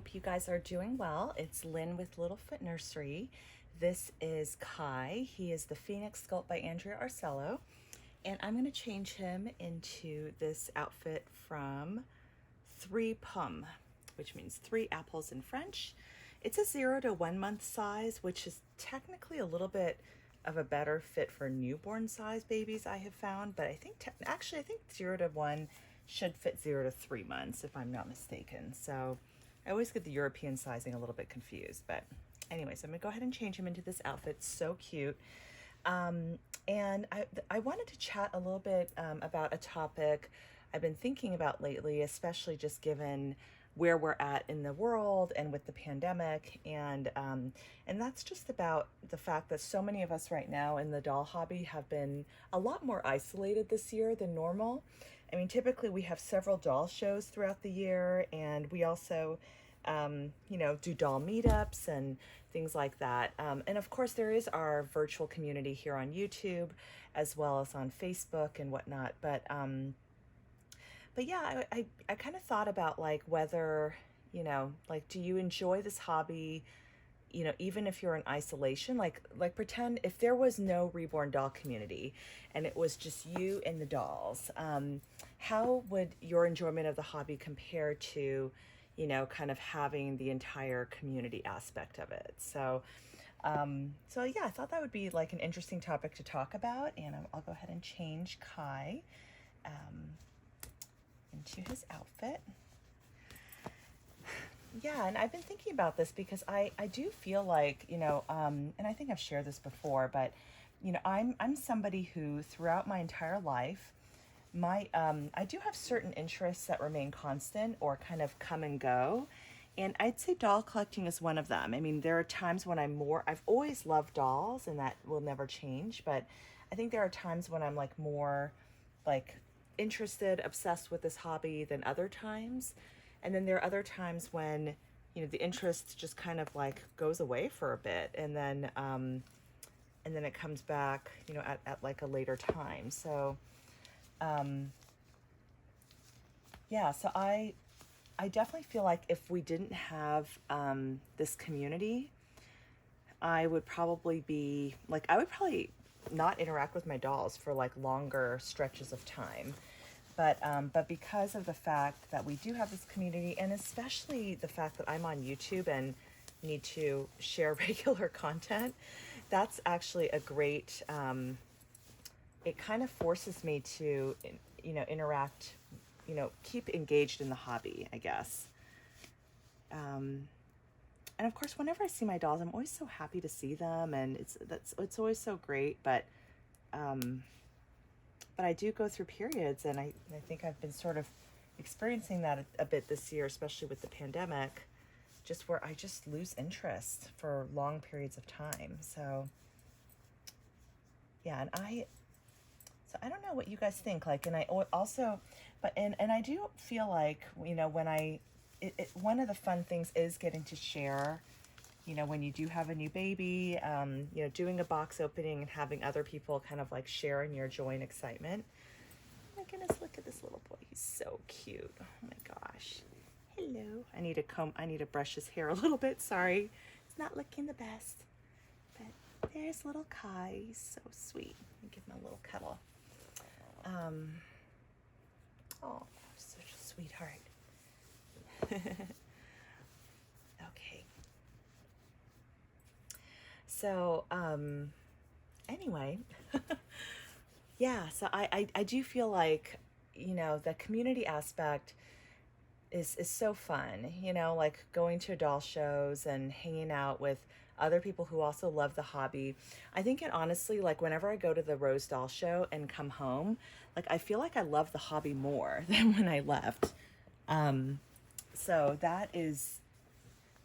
hope you guys are doing well. It's Lynn with Littlefoot Nursery. This is Kai. He is the Phoenix Sculpt by Andrea Arcello. And I'm going to change him into this outfit from 3 pommes, which means 3 apples in French. It's a 0 to 1 month size, which is technically a little bit of a better fit for newborn size babies, I have found. But I think, actually, I think 0 to 1 should fit 0 to 3 months, if I'm not mistaken. So I always get the European sizing a little bit confused. But anyways, I'm going to go ahead and change him into this outfit. So cute. And I wanted to chat a little bit about a topic I've been thinking about lately, especially just given where we're at in the world and with the pandemic, and that's just about the fact that so many of us right now in the doll hobby have been a lot more isolated this year than normal. I mean, typically we have several doll shows throughout the year, and we also do doll meetups and things like that. And of course, there is our virtual community here on YouTube, as well as on Facebook and whatnot. But yeah, I kind of thought about like whether, like, do you enjoy this hobby, even if you're in isolation? Like pretend if there was no Reborn doll community and it was just you and the dolls, how would your enjoyment of the hobby compare to, kind of having the entire community aspect of it? So yeah, I thought that would be like an interesting topic to talk about, and I'll go ahead and change Kai into his outfit. Yeah, and I've been thinking about this because I do feel like, and I think I've shared this before, but, I'm somebody who throughout my entire life, I do have certain interests that remain constant or kind of come and go. And I'd say doll collecting is one of them. I mean, there are times when I've always loved dolls, and that will never change, but I think there are times when I'm like more like interested, obsessed with this hobby than other times. And then there are other times when, the interest just kind of like goes away for a bit, and then it comes back, at like a later time. So, yeah, so I definitely feel like if we didn't have this community, I would probably not interact with my dolls for like longer stretches of time. But because of the fact that we do have this community, and especially the fact that I'm on YouTube and need to share regular content, that's actually a great, it kind of forces me to, interact, keep engaged in the hobby, I guess. And of course, whenever I see my dolls, I'm always so happy to see them, and it's always so great. But I do go through periods, and I think I've been sort of experiencing that a bit this year, especially with the pandemic, just where I just lose interest for long periods of time. So yeah, so I don't know what you guys think. Like, and I also, and I do feel like, when one of the fun things is getting to share, when you do have a new baby, doing a box opening and having other people kind of like share in your joy and excitement. Oh my goodness, look at this little boy. He's so cute. Oh my gosh. Hello. I need to brush his hair a little bit. Sorry. It's not looking the best. But there's little Kai. He's so sweet. Let me give him a little cuddle. Oh, such a sweetheart. Okay. So, anyway, yeah, so I do feel like, the community aspect is so fun, like going to doll shows and hanging out with other people who also love the hobby. I think it honestly, like whenever I go to the Rose Doll Show and come home, like I feel like I love the hobby more than when I left. So that is,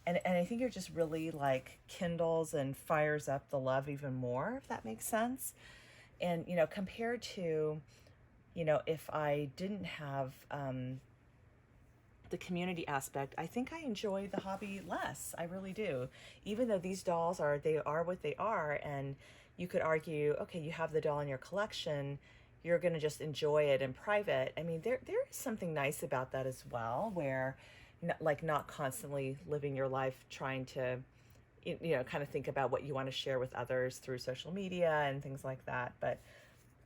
and I think it just really like kindles and fires up the love even more, if that makes sense. And, compared to, if I didn't have the community aspect, I think I enjoy the hobby less. I really do. Even though these dolls are what they are, and you could argue, okay, you have the doll in your collection, you're going to just enjoy it in private. I mean, there is something nice about that as well, where, like not constantly living your life trying to, kind of think about what you want to share with others through social media and things like that. But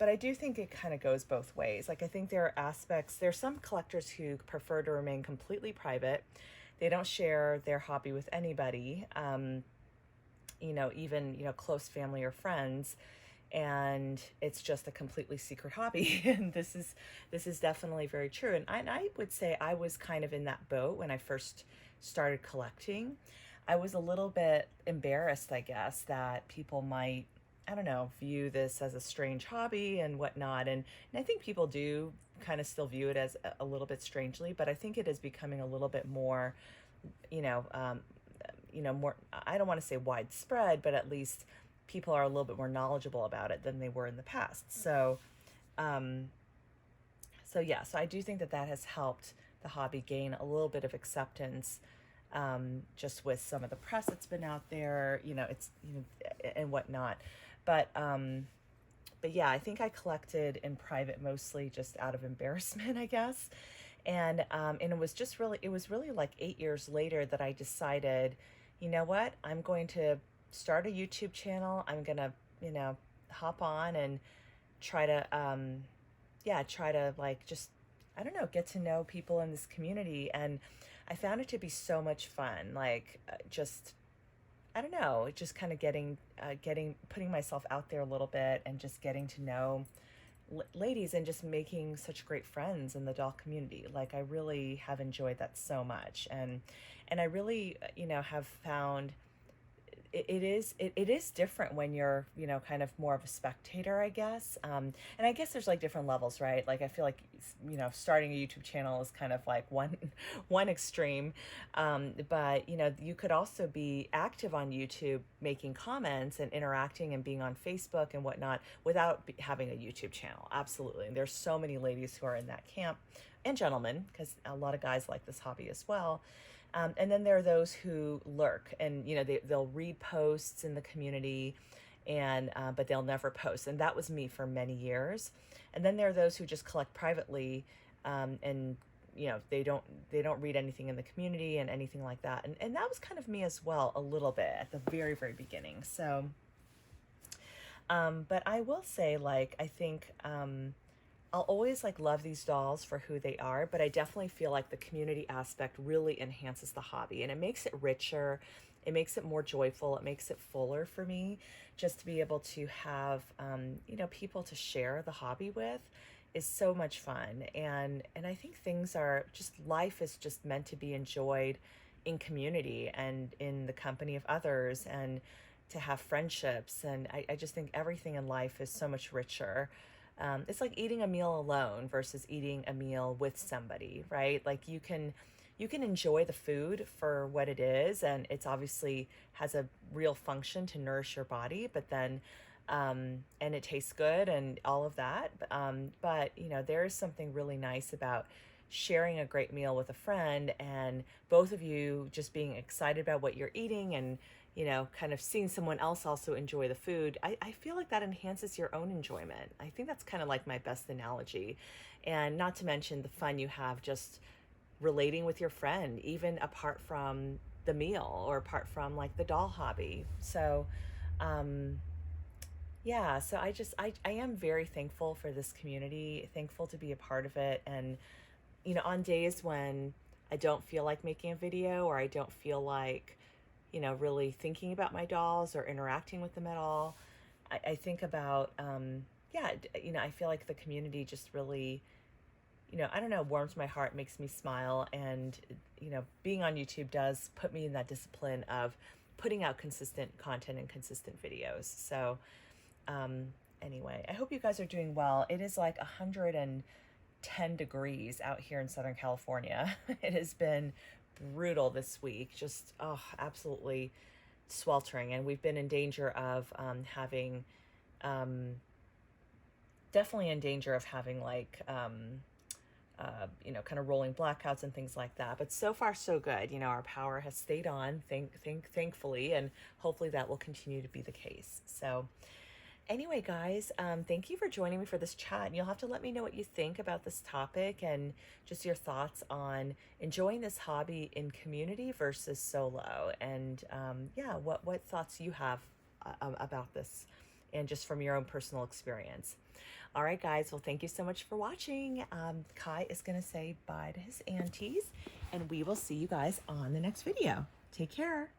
I do think it kind of goes both ways. Like, I think there are aspects, there's some collectors who prefer to remain completely private. They don't share their hobby with anybody, even, close family or friends. And it's just a completely secret hobby. And this is definitely very true. And I would say I was kind of in that boat when I first started collecting. I was a little bit embarrassed, I guess, that people might, I don't know, view this as a strange hobby and whatnot. And I think people do kind of still view it as a little bit strangely, but I think it is becoming a little bit more, you know, um, more, I don't want to say widespread, but at least people are a little bit more knowledgeable about it than they were in the past. Um, so I do think that that has helped the hobby gain a little bit of acceptance, just with some of the press that's been out there, and whatnot. But but yeah, I think I collected in private mostly just out of embarrassment, I guess. And it was really like 8 years later that I decided, you know what, I'm going to start a YouTube channel. I'm gonna, hop on and try to, try to like just, I don't know, get to know people in this community. And I found it to be so much fun. Like, just, I don't know, just kind of putting myself out there a little bit and just getting to know ladies and just making such great friends in the doll community. Like, I really have enjoyed that so much. And I really, have found it is different when you're, kind of more of a spectator, I guess. And I guess there's like different levels, right? Like, I feel like, starting a YouTube channel is kind of like one one extreme. But you could also be active on YouTube, making comments and interacting and being on Facebook and whatnot without having a YouTube channel. Absolutely. And there's so many ladies who are in that camp, and gentlemen, because a lot of guys like this hobby as well. And then there are those who lurk, and they'll read posts in the community, and but they'll never post. And that was me for many years. And then there are those who just collect privately, and they don't read anything in the community and anything like that. And that was kind of me as well, a little bit at the very, very beginning. So, but I will say, like, I think, I'll always like love these dolls for who they are, but I definitely feel like the community aspect really enhances the hobby, and it makes it richer. It makes it more joyful. It makes it fuller for me, just to be able to have, people to share the hobby with is so much fun. And I think life is just meant to be enjoyed in community and in the company of others, and to have friendships. And I just think everything in life is so much richer. It's like eating a meal alone versus eating a meal with somebody, right? Like, you can enjoy the food for what it is, and it's obviously has a real function to nourish your body, but then, and it tastes good and all of that. But there is something really nice about sharing a great meal with a friend, and both of you just being excited about what you're eating, and kind of seeing someone else also enjoy the food. I feel like that enhances your own enjoyment. I think that's kind of like my best analogy. And not to mention the fun you have just relating with your friend, even apart from the meal or apart from like the doll hobby. So, yeah, so I am very thankful for this community, thankful to be a part of it. And, on days when I don't feel like making a video, or I don't feel like, really thinking about my dolls or interacting with them at all, I think about, I feel like the community just really, I don't know, warms my heart, makes me smile. And, being on YouTube does put me in that discipline of putting out consistent content and consistent videos. So, anyway, I hope you guys are doing well. It is like 110 degrees out here in Southern California. It has been brutal this week, just absolutely sweltering. And we've been in danger of having, definitely in danger of having like, kind of rolling blackouts and things like that. But so far, so good. Our power has stayed on, thankfully, and hopefully that will continue to be the case. So, Anyway, guys, thank you for joining me for this chat. And you'll have to let me know what you think about this topic and just your thoughts on enjoying this hobby in community versus solo. And yeah, what thoughts you have about this and just from your own personal experience. All right, guys. Well, thank you so much for watching. Kai is going to say bye to his aunties, and we will see you guys on the next video. Take care.